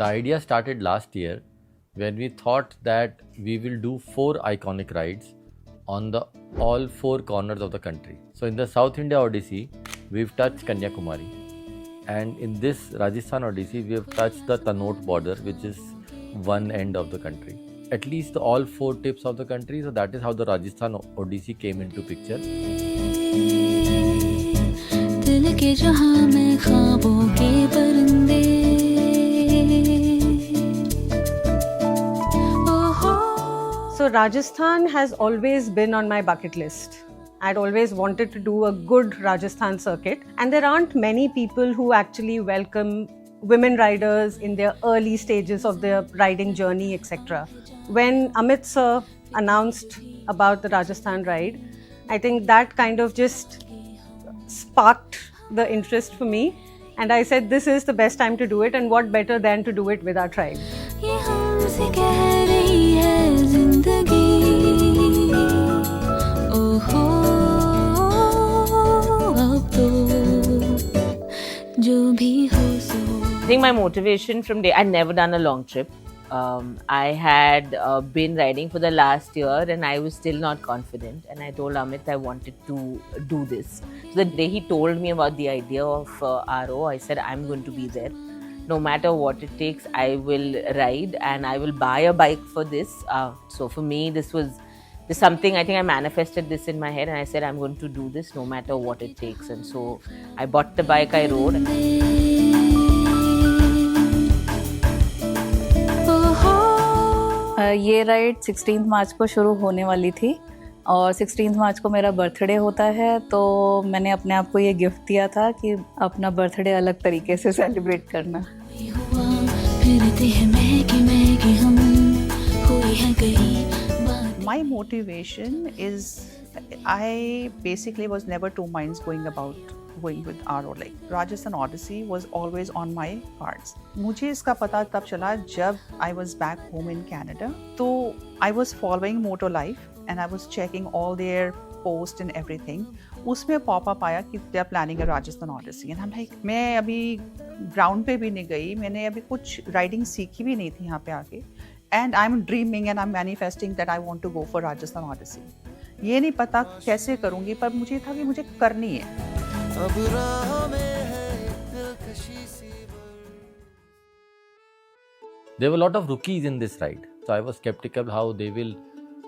The idea started last year when we thought that we will do 4 iconic rides on the all 4 corners of the country. So in the South India Odyssey, we've touched Kanyakumari, and in this Rajasthan Odyssey, we have touched the Tanot border, which is one end of the country. At least all 4 tips of the country. So that is how the Rajasthan Odyssey came into picture. दिल के जहां में ख्वाबों के परिंदे So Rajasthan has always been on my bucket list. I'd always wanted to do a good Rajasthan circuit, and there aren't many people who actually welcome women riders in their early stages of their riding journey, etc. When Amit sir announced about the Rajasthan ride, I think that kind of just sparked the interest for me, and I said this is the best time to do it, and what better than to do it with our tribe. I think my motivation from day, I'd never done a long trip. I had been riding for the last year and I was still not confident, and I told Amit I wanted to do this. So the day he told me about the idea of RO, I said I'm going to be there. No matter what it takes, I will ride and I will buy a bike for this. So for me, this something, I think I manifested this in my head and I said I'm going to do this no matter what it takes. And so I bought the bike, I rode. ये ride 16 मार्च को शुरू होने वाली थी और 16 मार्च को मेरा birthday होता है, तो मैंने अपने आप को ये गिफ्ट दिया था कि अपना बर्थडे अलग तरीके से सेलिब्रेट करना. My motivation is I basically was never two minds going with RO. Like Rajasthan Odyssey was always on my cards. मुझे इसका पता तब चला जब I was back home in Canada. तो I was following Moto Life and I was checking all their posts and everything. उसमें pop-up आया कि they are planning a Rajasthan Odyssey. And I'm like, मैं अभी ground पे भी नहीं गई, मैंने अभी कुछ riding सीखी भी नहीं थी यहाँ पे आके. And I'm dreaming and I'm manifesting that I want to go for Rajasthan Odyssey. ये नहीं पता कैसे करूँगी, पर मुझे था कि मुझे करनी है. There were a lot of rookies in this ride, so I was skeptical how they will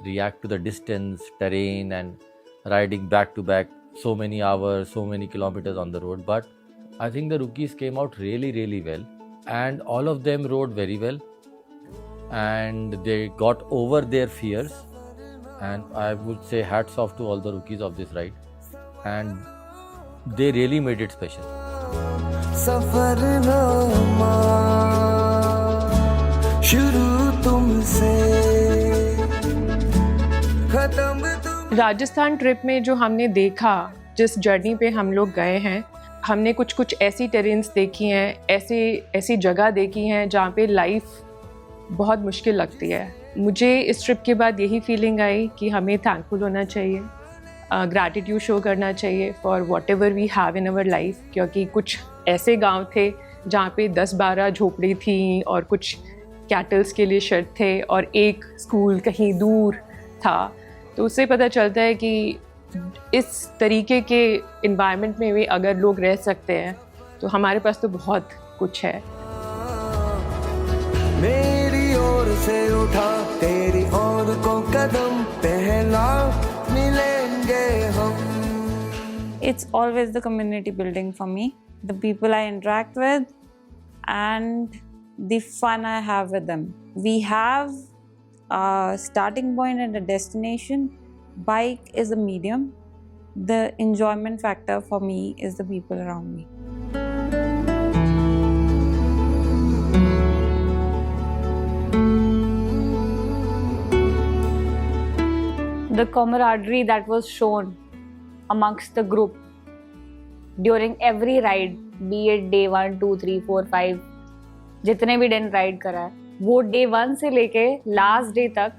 react to the distance, terrain, and riding back to back so many hours, so many kilometers on the road. But I think the rookies came out really, really well, and all of them rode very well, and they got over their fears. And I would say hats off to all the rookies of this ride, and they really made it special. Rajasthan trip में जो हमने देखा, जिस journey पे हम लोग गए हैं, हमने कुछ ऐसी टेरेन्स देखी हैं, ऐसी जगह देखी हैं जहाँ पे लाइफ बहुत मुश्किल लगती है. मुझे इस ट्रिप के बाद यही फीलिंग आई कि हमें थैंकफुल होना चाहिए, ग्रैटिट्यूड शो करना चाहिए for whatever we have in our life. क्योंकि कुछ ऐसे गांव थे जहाँ पे 10-12 झोपड़ी थी और कुछ कैटल्स के लिए शेड थे और एक स्कूल कहीं दूर था. तो उससे पता चलता है कि इस तरीके के इन्वायरमेंट में भी अगर लोग रह सकते हैं तो हमारे पास तो बहुत कुछ है. मेरी ओर से उठा तेरी ओर को कदम पहला मिलेंगे हम. It's always the community building for me, the people I interact with and the fun I have with them. We have a starting point and a destination. Bike is a medium. The enjoyment factor for me is the people around me. The camaraderie that was shown amongst the group during every ride, be it day 1, 2, 3, 4, 5, जितने भी दिन ride करा है, वो day 1 से लेके last day तक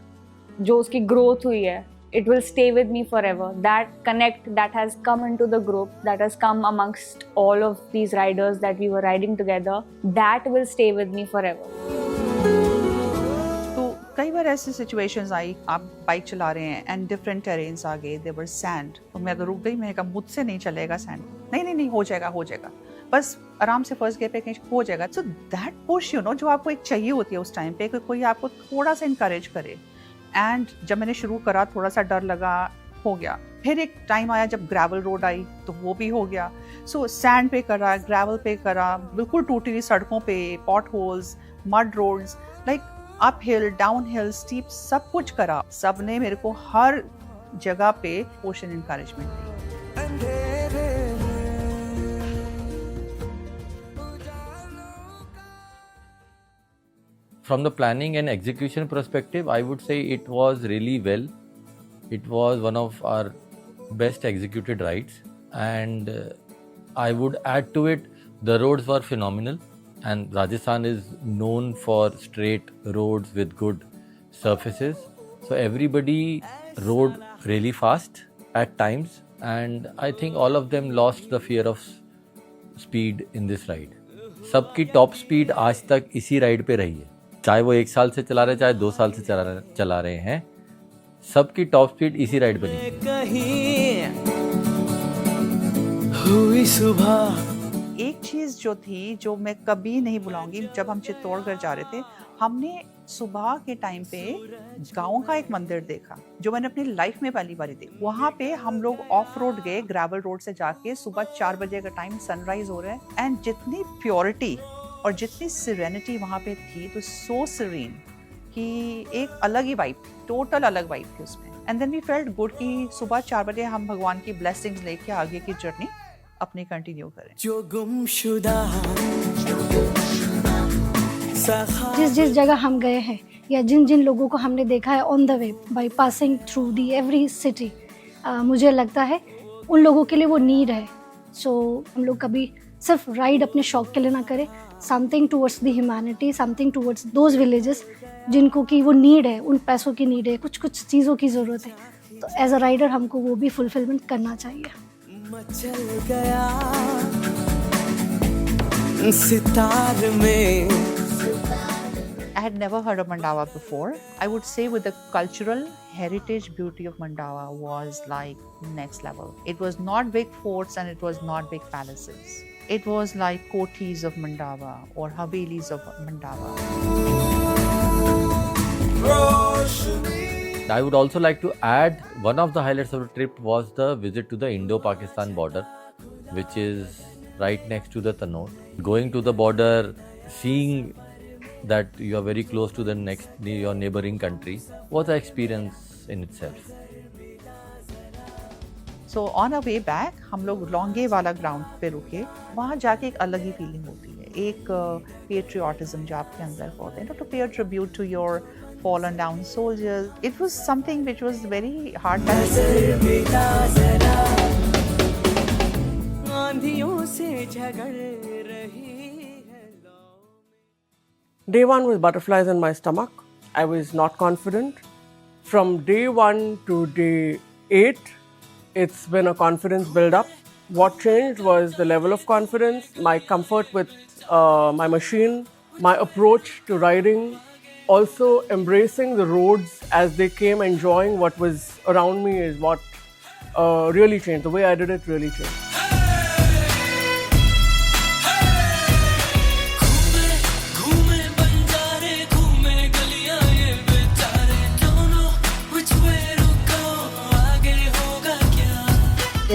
जो उसकी ग्रोथ हुई है, it will stay with me forever. That connect that has come into the group, that has come amongst all of these riders that we were riding together, that will stay with me forever. तो कई बार ऐसी situations आई, आप bike चला रहे हैं and different terrains आ गए, there were sand, तो मैं तो रुक गई, मैंने कहा मुझसे नहीं चलेगा सैंड, नहीं हो जाएगा, बस आराम से फर्स्ट गियर पे कहीं हो जाएगा. So that push, you know, जो आपको एक चाहिए होती है उस टाइम पे, कोई आपको थोड़ा सा इनकरेज करे. एंड जब मैंने शुरू करा थोड़ा सा डर लगा, हो गया. फिर एक टाइम आया जब ग्रेवल रोड आई तो वो भी हो गया. सो सैंड पे करा, ग्रेवल पे करा, बिल्कुल टूटी हुई सड़कों पे, potholes, mud roads, like uphill, downhill, steep, सब कुछ करा. सब ने मेरे को हर जगह पे पोशन इनकरेजमेंट दी. From the planning and execution perspective, I would say it was really well. It was one of our best executed rides, and I would add to it, the roads were phenomenal, and Rajasthan is known for straight roads with good surfaces. So everybody rode really fast at times, and I think all of them lost the fear of speed in this ride. सबकी top speed आज तक इसी ride पे रही है, चाहे वो 1 साल से चला रहे, चाहे 2 साल से चला रहे हैं, सबकी टॉप स्पीड इसी राइड पे नहीं. हुई सुबह एक चीज़ जो थी, जो मैं कभी नहीं भुलाऊंगी, जब हम चित्तौड़गढ़ जा रहे थे, हमने सुबह के टाइम पे गाँव का एक मंदिर देखा, जो मैंने अपनी लाइफ में पहली बार देखा. वहाँ पे हम लोग ऑफ रोड गए, ग्रेवल रोड से जाके, सुबह 4 बजे का टाइम, सनराइज हो रहा है, एंड जितनी प्योरिटी और जितनी सिरेनिटी वहाँ पे थी, तो सो सीरीन कि एक अलग ही वाइब, टोटल अलग वाइब थी उसमें. And then we felt good कि सुबह 4 बजे हम भगवान की ब्लेसिंग्स लेके आगे की जर्नी अपनी कंटिन्यू करें. जो गुमशुदा जिस जगह हम गए हैं या जिन लोगों को हमने देखा है on the way by passing through the every city, मुझे लगता है उन लोगों के लिए वो नीड है. सो हम लोग कभी सिर्फ राइड अपने शौक के लिए ना करें, something towards the humanity, something towards those villages जिनको कि वो नीड है, उन पैसों की नीड है, कुछ चीज़ों की ज़रूरत है. तो एज अ राइडर हमको वो भी फुलफिलमेंट करना चाहिए. मचल गया सितार में. I had never heard of Mandawa before. I would say with the cultural heritage beauty of Mandawa was like next level. It was not big forts and it was not big palaces. It was like kothis of Mandawa or havelis of Mandawa. I would also like to add, one of the highlights of the trip was the visit to the Indo-Pakistan border, which is right next to the Tanoor. Going to the border, seeing that you are very close to your neighboring country was an experience in itself. So on our way back, हम लोग लॉन्गे वाला ground पे रुके. वहाँ जाके एक अलग ही feeling होती है, एक पेट्रियाटिज्म जो आपके अंदर होता है, to pay a tribute to your fallen down soldiers. It was something which was very hard. Day 1 was butterflies in my stomach. I was not confident. From day 1 to day 8, it's been a confidence build-up. What changed was the level of confidence, my comfort with my machine, my approach to riding, also embracing the roads as they came, enjoying what was around me is what really changed. The way I did it really changed.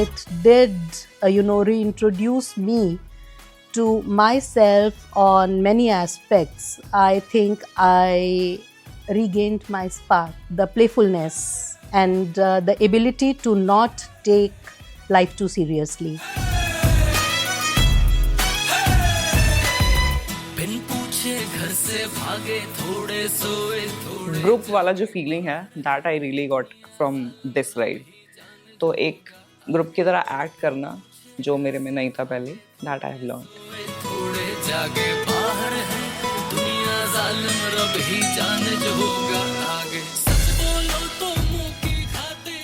It did, reintroduce me to myself on many aspects. I think I regained my spark, the playfulness, and the ability to not take life too seriously. Group वाला जो feeling है, that I really got from this ride. तो एक group की तरह act करना जो मेरे में नहीं था पहले, that I have learned. थोड़े जागे बाहर है दुनिया जालिम, रब ही जाने जो होगा आगे. सच बोलो तो मुंह की खाते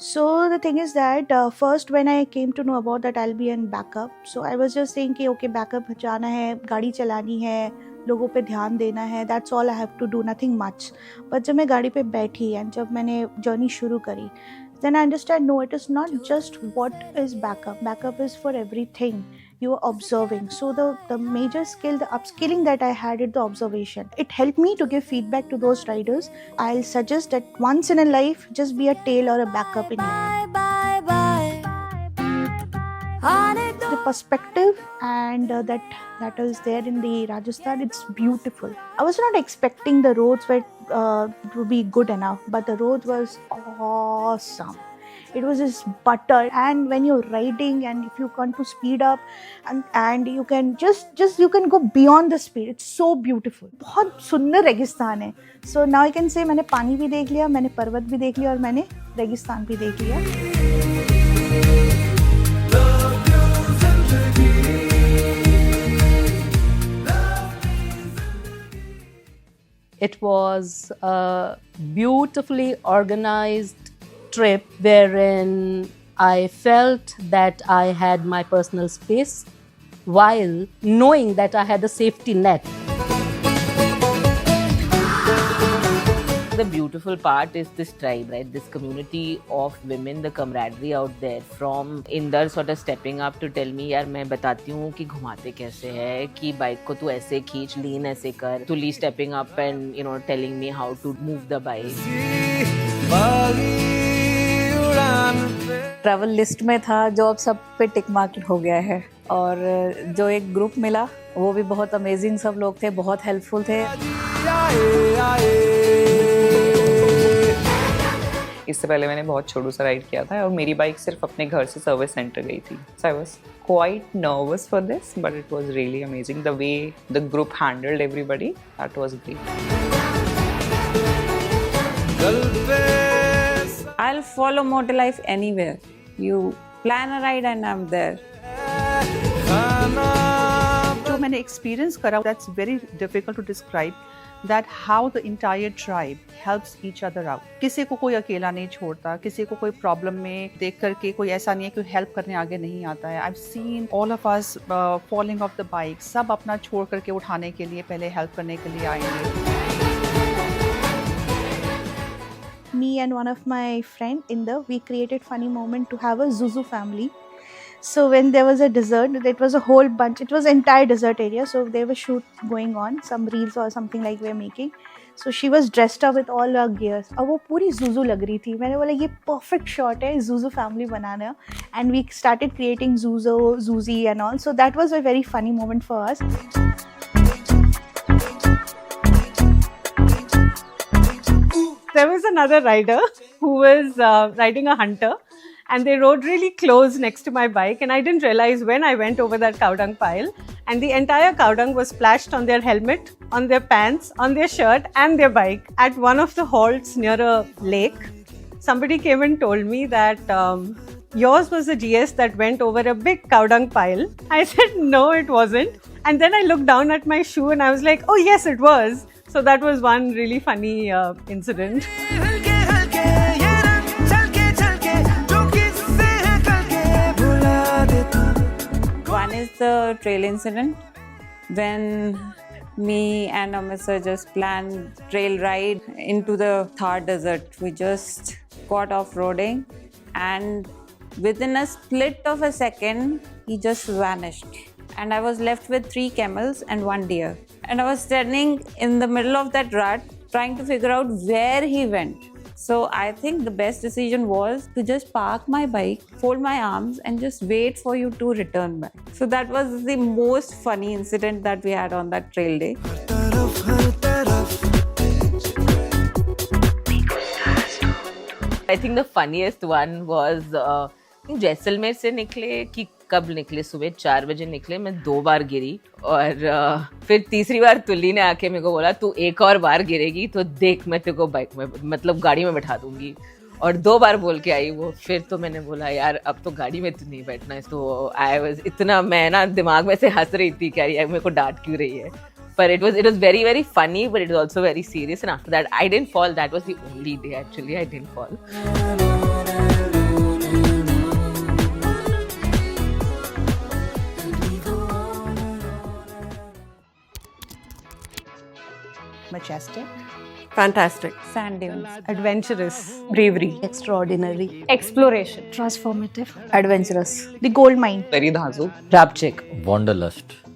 So the thing is that first when I came to know about that I'll be in backup, so I was just saying कि okay backup जाना है, गाड़ी चलानी है, लोगों पे ध्यान देना है, that's all I have to do, nothing much. But जब मैं गाड़ी पे बैठी and जब मैंने journey शुरू करी, then I understand no, it is not just what is backup. Backup is for everything. You are observing. So the major skill, the upskilling that I had is the observation. It helped me to give feedback to those riders. I'll suggest that once in a life, just be a tail or a backup in life. The perspective and that is there in the Rajasthan, it's beautiful. I was not expecting the roads were to be good enough, but the road was awesome. It was just butter, and when you're riding and if you want to speed up and you can just you can go beyond the speed. It's so beautiful. बहुत सुंदर रेगिस्तान है. So now I can say मैंने पानी भी देख लिया, मैंने पर्वत भी देख लिया और मैंने रेगिस्तान भी देख लिया. It was a beautifully organized trip wherein I felt that I had my personal space while knowing that I had a safety net. The beautiful part is this tribe, right? This community of women, the camaraderie out there. From Inder sort of stepping up to tell me, यार मैं बताती हूँ कि घुमाते कैसे है, कि bike को तू ऐसे खींच, लीन ऐसे कर. To Lee stepping up and telling me how to move the bike. Travel list में था जो अब सब पे टिक मार्क हो गया है. और जो एक ग्रुप मिला वो भी बहुत अमेजिंग, सब लोग थे, बहुत हेल्पफुल थे. इससे पहले मैंने बहुत छोटू सा राइड किया था और मेरी बाइक सिर्फ अपने घर से सर्विस सेंटर गई थी. So I was quite nervous for this, but it was really amazing the way the group handled everybody. That was great. I'll follow Motolife anywhere. You plan a ride and I'm there. जो मैंने experience करा, that's very difficult to describe. That how the entire tribe helps each other out. किसी को कोई अकेला नहीं छोड़ता, किसी को कोई प्रॉब्लम में देख करके कोई ऐसा नहीं है कि हेल्प करने आगे नहीं आता है. I've seen all of us falling off the bike. सब अपना छोड़ करके उठाने के लिए पहले हेल्प करने के लिए आएंगे. Me and one of my friend Inder, we created funny moment to have a Zuzu family. So when there was a desert, it was a whole bunch, it was entire desert area, so there was shoot going on, some reels or something like we're making. So she was dressed up with all her gears. और वो पूरी Zuzu लग रही थी. मैंने बोला ये perfect shot है Zuzu family banana. And we started creating Zuzu, Zuzi and all. So that was a very funny moment for us. There was another rider who was riding a Hunter, and they rode really close next to my bike, and I didn't realize when I went over that cow dung pile, and the entire cow dung was splashed on their helmet, on their pants, on their shirt and their bike. At one of the halts near a lake, somebody came and told me that yours was the GS that went over a big cow dung pile. I said, no, it wasn't. And then I looked down at my shoe and I was like, oh yes, it was. So that was one really funny incident. One is the trail incident when me and Amit sir just planned trail ride into the Thar desert. We just got off roading and within a split of a second, he just vanished. And I was left with 3 camels and 1 deer. And I was standing in the middle of that rut trying to figure out where he went. So I think the best decision was to just park my bike, fold my arms and just wait for you to return back. So that was the most funny incident that we had on that trail day. I think the funniest one was Jaisalmer से निकले कि कब निकले, सुबह 4 बजे निकले. मैं 2 बार गिरी और फिर तीसरी बार तुल्ली ने आके मेरे को बोला तू एक और बार गिरेगी तो देख मैं तेरे को बाइक में मतलब गाड़ी में बैठा दूंगी. और 2 बार बोल के आई वो. फिर तो मैंने बोला यार अब तो गाड़ी में तो नहीं बैठना है. तो आई वाज इतना मैं ना दिमाग में से हंस रही थी कि यार मेरे को डांट क्यों रही है. But it was very very funny, but it was also very serious. And after that I didn't fall. That was the only day actually I didn't fall. majestic, Fantastic. Sand dunes. Adventurous. Bravery. Extraordinary. Exploration. Transformative. Adventurous. the gold mine. Very धांसू. Rapchick. Wanderlust.